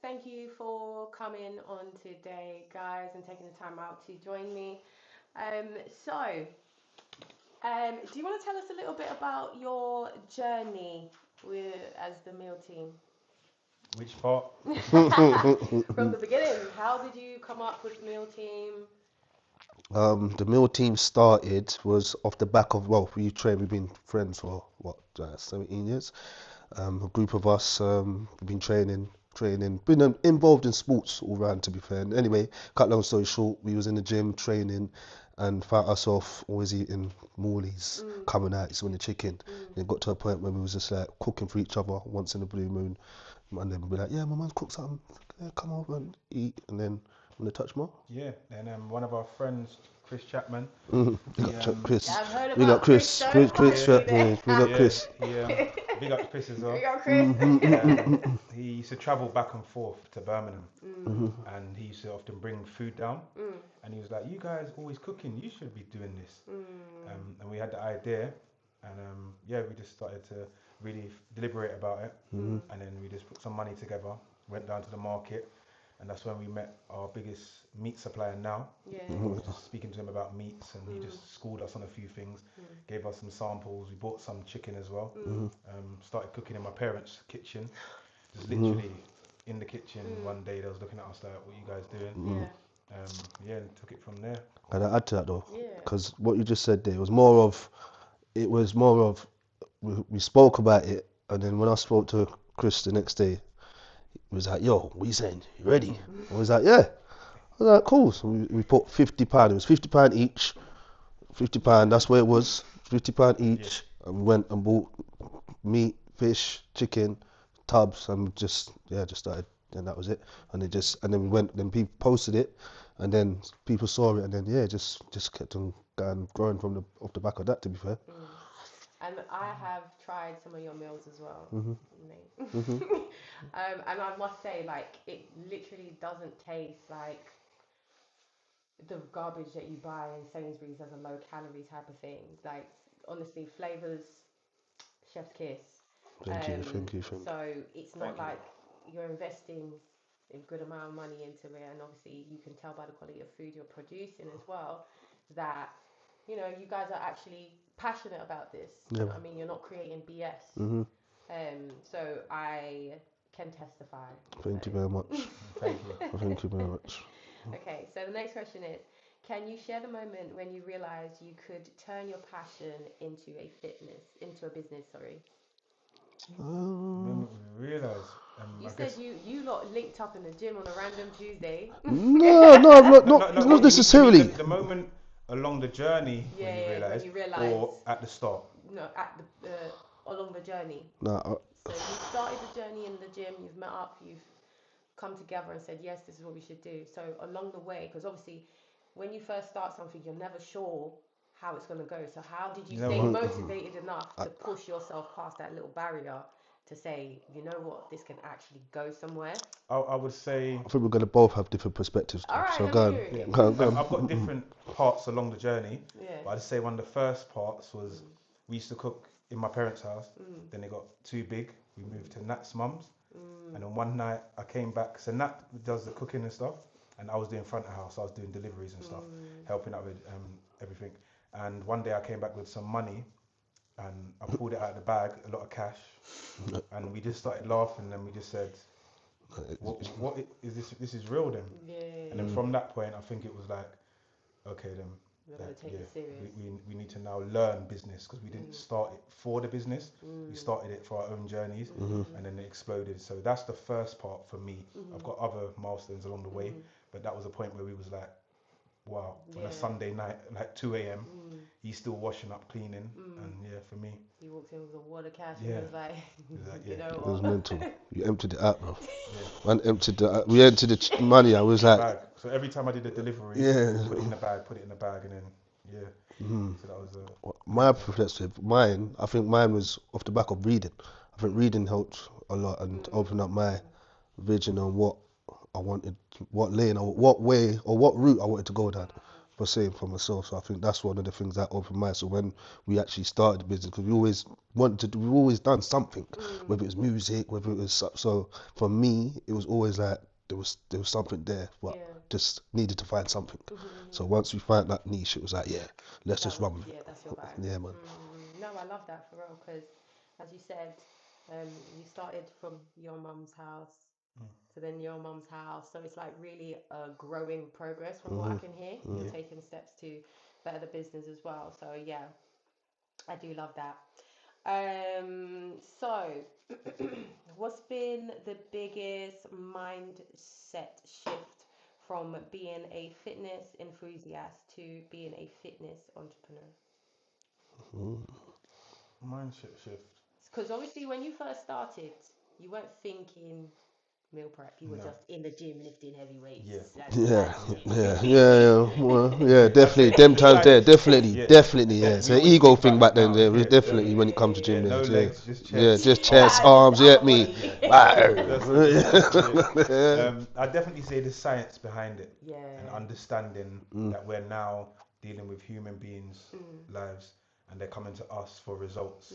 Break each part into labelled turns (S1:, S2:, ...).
S1: Thank you for coming on today, guys, and taking the time out to join me. Um, so, do you want to tell us a little bit about your journey as the meal team?
S2: Which part?
S1: From the beginning, how did you come up with the meal team?
S3: The meal team started was off the back of, well, we've been friends for what, 17 years. A group of us, we've been training, been involved in sports all round to be fair. And anyway, cut long story short, we was in the gym training and found ourselves always eating Morley's,
S1: Mm,
S3: coming out, it's when the chicken.
S1: mm,
S3: And it got to a point where we was just like cooking for each other once in a blue moon. And then we'd be like, yeah, my man's cooked something, yeah, come over and eat. And then when they touch more,
S2: Yeah, and one of our friends, Chris Chapman,
S3: we
S2: he
S3: got Chris.
S1: yeah, I've heard
S3: We got
S1: about Chris
S3: Chris.
S1: so
S3: Chris.
S1: much
S3: Chris.
S2: yeah,
S1: today.
S3: Yeah, we got
S2: yeah,
S3: Chris.
S2: big up to Chris as
S1: We
S2: well.
S1: got Chris.
S2: He used to travel back and forth to Birmingham, and he used to often bring food down.
S1: Mm,
S2: And he was like, "You guys always cooking. You should be doing this."
S1: mm,
S2: And we had the idea, and yeah, we just started to really deliberate about it,
S1: mm.
S2: and then we just put some money together, went down to the market, and that's when we met our biggest meat supplier now.
S1: Yeah.
S2: I was just speaking to him about meats, and he
S1: Mm,
S2: just schooled us on a few things,
S1: mm,
S2: gave us some samples. We bought some chicken as well.
S1: mm,
S2: Started cooking in my parents' kitchen, just
S3: Mhm.
S2: literally in the kitchen.
S1: mm.
S2: One day they was looking at us like, "What you guys doing?"
S1: Yeah.
S2: Yeah, and took it from there.
S3: Can I add to that though?
S1: Yeah.
S3: Because what you just said there it was more of we spoke about it, and then when I spoke to Chris the next day, he was like, "Yo, what you saying? You ready?" I was like, "Yeah." I was like, "Cool." So we put £50. It was £50 each. £50. That's where it was. £50
S2: Yeah,
S3: each. And we went and bought meat, fish, chicken, tubs, and just started. And that was it. And then we went. Then people posted it, and then people saw it, and then just kept on going, growing from the off the back of that. To be fair.
S1: Mm. And I have tried some of your meals as well,
S3: Mhm.
S1: mate.
S3: Mhm.
S1: And I must say, like, it literally doesn't taste like the garbage that you buy in Sainsbury's as a low calorie type of thing. Like, honestly, flavors, chef's kiss.
S3: Thank you.
S1: Um,
S3: Thank you. Thank
S1: so it's not
S2: thank you.
S1: like you're investing a good amount of money into it, and obviously you can tell by the quality of food you're producing as well that you guys are actually passionate about this. You
S3: you.
S1: know
S3: Yeah.
S1: what I mean? You're not creating BS.
S3: Mhm.
S1: So I can testify.
S3: Thank you very much.
S2: Thank you.
S3: Thank you very much.
S1: Okay, so the next question is, can you share the moment when you realized you could turn your passion into a business, sorry?
S2: The
S3: Um,
S2: moment we realised,
S1: You
S2: I
S1: said
S2: guess,
S1: you lot linked up in the gym on a random Tuesday.
S3: no, no, not
S2: no,
S3: not
S2: no, no.
S3: not
S2: What you mean
S3: necessarily.
S2: the moment along the journey when
S1: Yeah,
S2: you
S1: yeah, when
S2: realised,
S1: you realized,
S2: or at the start?
S1: no, at the along the journey.
S3: No,
S1: So you've started the journey in the gym, you've met up, you've come together and said, yes, this is what we should do. So along the way, because obviously when you first start something, you're never sure how it's going to go. So how did you
S2: You
S1: stay
S2: never.
S1: motivated enough to push yourself past that little barrier to say, you know what, this can actually go somewhere?
S2: I would say,
S3: I think we're gonna both have different perspectives
S1: All
S3: though.
S1: right,
S3: So
S1: let me
S3: go
S1: hear
S3: on,
S1: it.
S2: yeah.
S3: go
S2: I've got
S3: on.
S2: different parts along the journey,
S1: Yeah.
S2: but I'd say one of the first parts was
S1: Mm,
S2: we used to cook in my parents' house.
S1: mm,
S2: Then it got too big. We moved to Nat's mum's,
S1: mm,
S2: and then one night I came back. So Nat does the cooking and stuff, and I was doing front of house. I was doing deliveries and stuff,
S1: mm,
S2: helping out with everything. And one day I came back with some money, and I pulled it out of the bag, a lot of cash, and we just started laughing, and we just said, what is this? This is real then. And then
S1: yeah.
S2: from that point, I think it was like, okay, then,
S1: We're going
S2: like,
S1: to take
S2: yeah,
S1: it serious.
S2: we need to now learn business because we didn't
S1: Mm,
S2: start it for the business. We
S1: mm,
S2: started it for our own journeys,
S1: mm,
S2: and then it exploded. So that's the first part for me. I've
S1: mm,
S2: got other milestones along the way,
S1: mm,
S2: but that was a point where we was like, wow, on a
S1: yeah.
S2: Sunday night, like 2 a.m.,
S1: Mm,
S2: he's still washing up, cleaning,
S1: mm.
S2: and yeah, for me,
S1: He walked in with a wad of cash and
S2: yeah,
S1: was like,
S2: he's like,
S1: you
S2: yeah,
S3: It was
S1: know
S3: mental.
S1: what?
S3: You emptied it out, bro.
S2: yeah,
S3: Man we emptied the money. I was
S2: in the
S3: like,
S2: bag. So every time I did a delivery,
S3: yeah.
S2: put it in the bag, put it in the bag, and then yeah.
S3: Mhm.
S2: So that was yeah,
S3: My
S2: it was a
S3: perspective, mine, I think mine was off the back of reading. I think reading helped a lot and opened up my
S1: Mm,
S3: vision on what I wanted, what lane or what way or what route I wanted to go down. for saying for myself. So I think that's one of the things that opened my eyes. So when we actually started the business, because we always wanted to do, we've always done something, whether it was music, whether it was so. For me, it was always like there was something there, but
S1: Yeah.
S3: just needed to find something. So once we found that niche, it was like, yeah, let's
S1: That
S3: just
S1: was,
S3: run with it.
S1: yeah, that's your vibe.
S3: Yeah, man.
S1: No, I love that for real because, as you said, you started from your mum's house to then your mum's house. So it's like really a growing progress from what I can hear. You're taking steps to better the business as well. So yeah, I do love that. So what's been the biggest mindset shift from being a fitness enthusiast to being a fitness entrepreneur?
S2: Mindset shift.
S1: Because obviously, when you first started, you weren't thinking meal prep. You were
S2: No.
S1: just in the gym lifting heavy weights.
S2: Yeah.
S1: That's what
S3: Yeah,
S1: I did.
S3: Well, yeah, definitely. Them times there, definitely,
S2: Yeah.
S3: yeah. It's
S2: We
S3: an
S2: always
S3: ego
S2: think
S3: thing
S2: about
S3: back
S2: it
S3: then.
S2: now.
S3: There was
S2: Yeah,
S3: definitely when it comes to
S2: yeah,
S3: gym
S2: no
S3: days.
S2: legs, just
S3: Yeah,
S2: chest.
S3: just
S2: arms.
S3: chest, arms. You
S1: Upper
S3: get me?
S1: body.
S2: That's it. I definitely say the science behind it
S1: Yeah.
S2: and understanding that we're now dealing with human beings' lives and they're coming to us for results.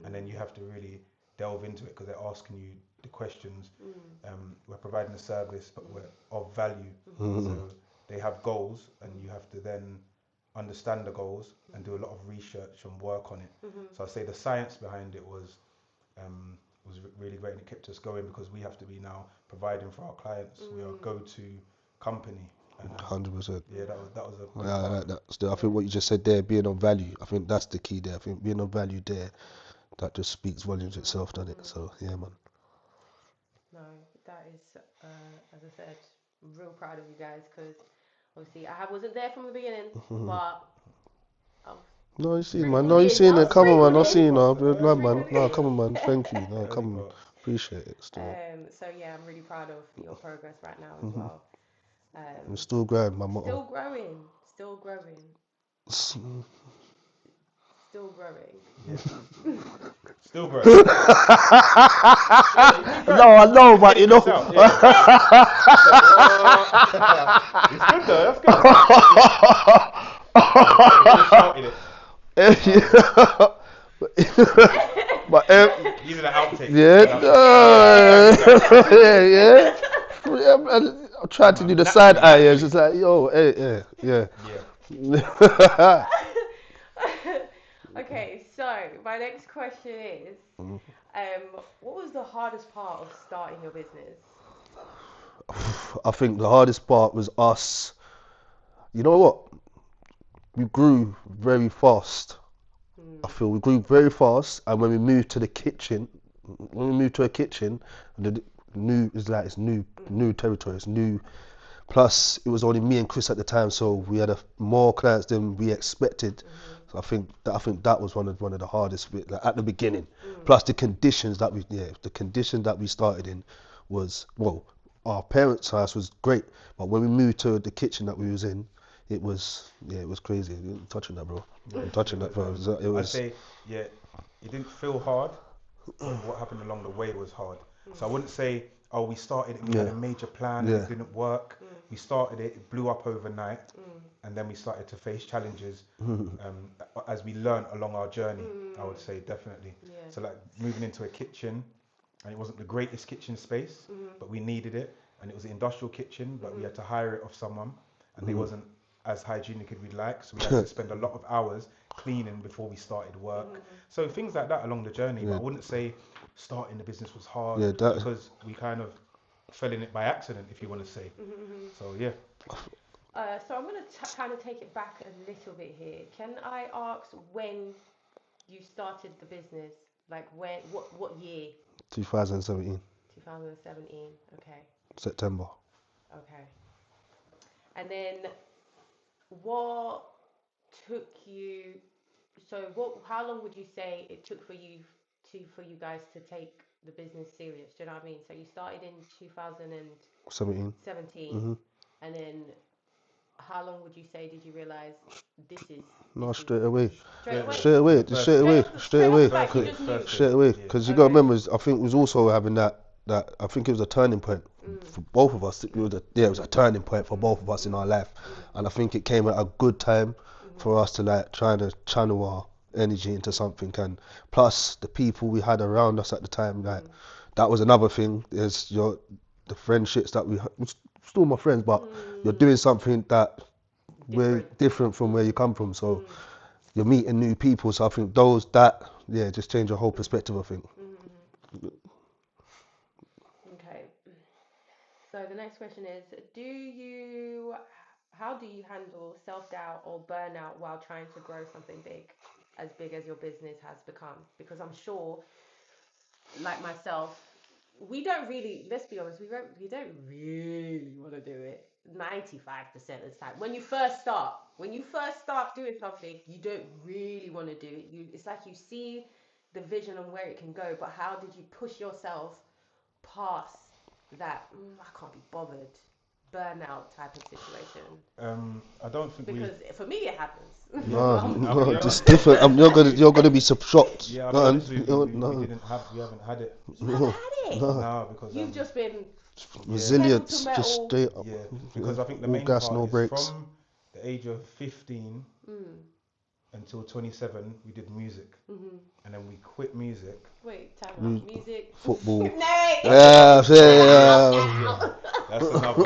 S2: And then you have to really delve into it because they're asking you the questions. We're providing a service, but we're of value. So they have goals, and you have to then understand the goals and do a lot of research and work on it. So I say the science behind it was really great, and it kept us going because we have to be now providing for our clients. We are a go-to company, and
S3: 100%.
S2: yeah, that was a big
S3: Yeah, I
S2: part
S3: like
S2: of it.
S3: that. Still, I think what you just said there, being on value. I think that's the key there. I think being on value there, that just speaks volumes itself, doesn't it? So yeah, man.
S1: No, that is, as I said, I'm real proud of you guys because obviously I wasn't there from the beginning, but I was
S3: No, you seen, man.
S1: sprinkled
S3: No, you
S1: in.
S3: seen
S1: I
S3: it.
S1: was
S3: Come on, man.
S1: sprinkled
S3: I
S1: in.
S3: seen, no,
S1: I was
S3: no, man.
S1: sprinkled
S3: No,
S1: in.
S3: come on, man. Thank you. No,
S2: Early
S3: come on.
S2: part.
S3: Appreciate it. Still,
S1: So yeah, I'm really proud of your progress right now as well.
S3: I'm still growing. My
S1: Still
S3: motto.
S1: growing, still growing, still growing.
S2: Yeah. Still growing. Yeah, you keep growing.
S3: No, I know,
S2: Keep
S3: but
S2: getting
S3: you know.
S2: bits out. Yeah. It's good though. That's good. You could have shouted it.
S3: But
S2: These are the outtakes.
S3: yeah, yeah. I'm trying to do the side eye. Yeah, it's just like, yo, hey, yeah.
S2: Yeah.
S1: Okay, so my next question is, what was the hardest part of starting your business?
S3: I think the hardest part was us. You know what? We grew very fast. I feel we grew very fast, and when we moved to the kitchen, the new is like it's new territory. It's new. Plus, it was only me and Chris at the time, so we had more clients than we expected. So I think that was one of the hardest bit, like, at the beginning. Plus the conditions that we started in was, well, our parents' house was great, but when we moved to the kitchen that we was in, it was crazy. You ain't touching that, bro. You ain't touching that, bro. It
S2: I'd
S3: was
S2: say, yeah, it didn't feel hard, but what happened along the way was hard. So I wouldn't say, oh, we started it, we had a major plan and it didn't work. We started it, it blew up overnight, and then we started to face challenges as we learned along our journey, I would say, definitely.
S1: Yeah.
S2: So like moving into a kitchen, and it wasn't the greatest kitchen space, but we needed it, and it was an industrial kitchen, but we had to hire it off someone, and they wasn't as hygienic as we'd like, so we had to spend a lot of hours cleaning before we started work. So things like that along the journey, but I wouldn't say starting the business was hard
S3: that
S2: because we kind of fell in it by accident, if you want to say. So yeah.
S1: So I'm going to kind of take it back a little bit here. Can I ask when you started the business? Like what year?
S3: 2017
S1: 2017. Okay.
S3: September.
S1: Okay. And then what took you? So How long would you say it took for you guys to take the business serious? Do you know what I mean? So you started in 2017,
S3: 17.
S1: and then how long would you say did you realize this is?
S3: No, straight away.
S1: Straight away.
S3: Straight away.
S2: First
S3: Straight
S2: day.
S3: away. Straight away.
S1: Like you just knew.
S3: Straight away.
S2: Yeah.
S3: Because you got to remember, I think it was also having that. I think it was a turning point for both of us. It was a turning point for both of us in our life, and I think it came at a good time for us to like try to channel our energy into something. And plus the people we had around us at the time, like that was another thing. Is the friendships that we still my friends, but you're doing something that we're different from where you come from, so you're meeting new people. So I think just change your whole perspective, I think.
S1: Okay. So the next question is, how do you handle self-doubt or burnout while trying to grow something big as your business has become? Because I'm sure, like myself, we don't really, let's be honest, we don't really want to do it 95% of the time. When you first start doing something, you don't really want to do it. It's like you see the vision on where it can go, but how did you push yourself past that I can't be bothered burnout type of situation?
S2: I don't think
S1: Because for me it happens.
S3: No, it's different. You're gonna be shocked.
S2: Yeah, I'll be honest with you.
S3: No,
S2: We haven't had it.
S1: You haven't had it.
S3: no.
S2: No, because
S1: You've just been
S3: Resilience,
S1: pedal to
S3: just
S1: metal.
S3: straight up.
S2: yeah, because I think the
S3: No
S2: main
S3: gas,
S2: part
S3: no
S2: is
S3: brakes.
S2: from the age of 15 until 27, we did music, and then we quit music.
S1: Wait, time out. Music,
S3: Football.
S1: no.
S3: Yeah.
S2: That's another,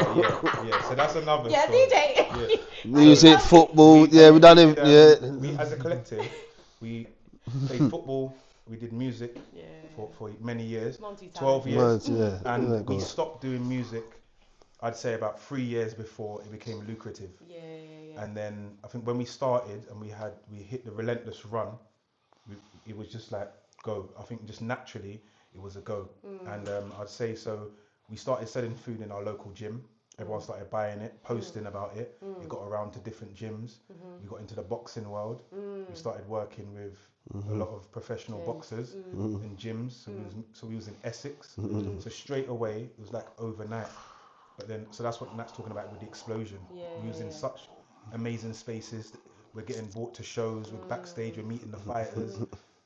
S2: yeah. So that's another
S1: Yeah,
S2: story.
S1: DJ.
S2: Yeah.
S3: Music,
S1: So,
S3: football. We done it. Yeah.
S2: We as a collective, we played football. We did music
S1: yeah.
S2: for many years,
S1: Multi-talented.
S2: 12 years,
S3: Yeah.
S2: and we stopped doing music. I'd say about 3 years before it became lucrative.
S1: Yeah.
S2: And then I think when we started and we hit the relentless run, it was just like go. I think just naturally it was a go. And I'd say so. We started selling food in our local gym. Everyone started buying it, posting about it. It got around to different gyms. We got into the boxing world. We started working with a lot of professional boxers in gyms. So we was in Essex. So straight away it was like overnight. But then, so that's what Nat's talking about with the explosion. We was in such amazing spaces. We're getting brought to shows. We're backstage. We're meeting the fighters,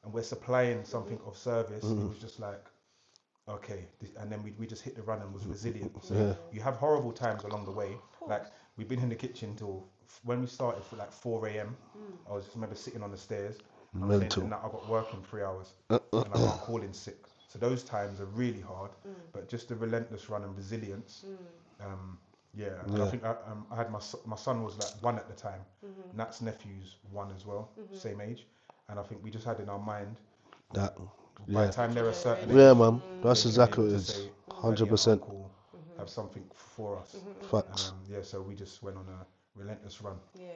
S2: and we're supplying something of service. It was just like, okay, and then we just hit the run and was resilient. So you have horrible times along the way. Like we've been in the kitchen till when we started for like 4 a.m. I remember sitting on the stairs. And I was saying to Nat, I've got work in 3 hours, and I can't call in sick. So those times are really hard, but just the relentless run and resilience. And I think I had my son was like 1 at the time. Nat's nephew's 1 as well, same age, and I think we just had in our mind
S3: That.
S2: by the time they're a certain age,
S3: Yeah, man. That's
S2: they can
S3: exactly
S2: be
S3: what
S2: able
S3: it
S2: to
S3: is.
S2: say,
S3: 100%.
S2: have something for us.
S3: Facts.
S2: And so we just went on a relentless run.
S1: Yeah.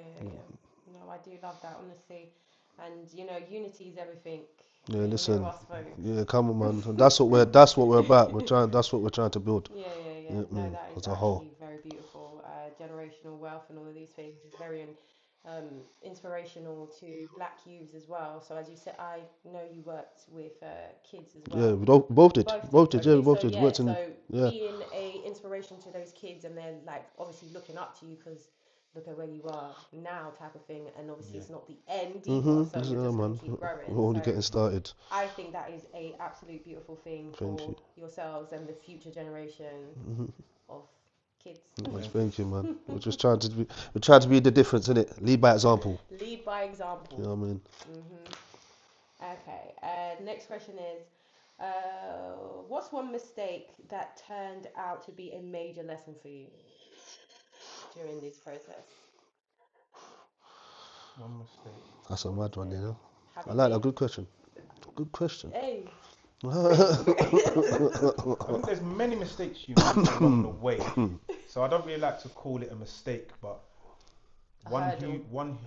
S1: No, I do love that, honestly. And unity is everything.
S3: Yeah,
S1: in
S3: listen.
S1: us folk.
S3: Yeah, come on, man. And that's what we're about. That's what we're trying to build.
S1: Yeah.
S3: Yeah,
S1: No, that is
S3: as a
S1: actually
S3: whole.
S1: very beautiful. Generational wealth and all of these things is very inspirational to Black youths as well. So as you said, I know you worked with kids as well.
S3: Yeah, we both did. Both did. Yeah, we both
S1: So,
S3: did.
S1: yeah,
S3: So
S1: being a inspiration to those kids, and they're like obviously looking up to you because look at where you are now, type of thing. And obviously it's not the end either, so you're just going to keep growing.
S3: We're only
S1: So
S3: getting started.
S1: I think that is a absolute beautiful thing for yourselves and the future generation of kids.
S3: Thank you, man. We're just trying to be the difference, innit? Lead by example.
S1: Lead by example.
S3: You know what I mean?
S1: Okay. Next question is, what's one mistake that turned out to be a major lesson for you during this process?
S2: One mistake.
S3: That's a mad one, you know. I like that. Good question. Good question.
S1: Hey.
S2: I think there's many mistakes you make along the way, so I don't really like to call it a mistake, but one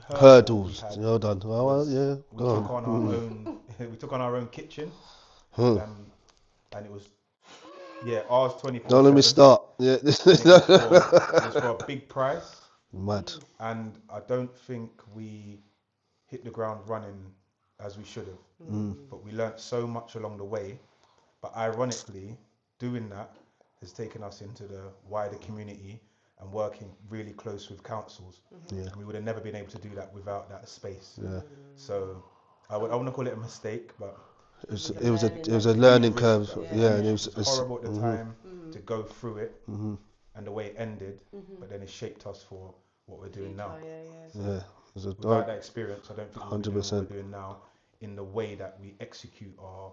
S2: hurdle we had.
S3: Well done.
S2: We took on our own kitchen, and it was ours 24/7.
S3: Don't let me start. Yeah,
S2: It was for a big price.
S3: Mad.
S2: And I don't think we hit the ground running as we should have. But we learnt so much along the way. But ironically, doing that has taken us into the wider community and working really close with councils. And we would have never been able to do that without that space. So I wouldn't call it a mistake, but
S3: it was a learning curve.
S2: It was horrible at the time to go through it
S3: Mm-hmm.
S2: and the way it ended,
S1: Mm-hmm.
S2: but then it shaped us for what we're doing
S1: Future,
S2: now.
S3: Yeah, there's a
S2: Without
S3: dark,
S2: that experience, I don't think we'll be
S3: hundred
S2: doing what we're
S3: percent.
S2: doing now in the way that we execute our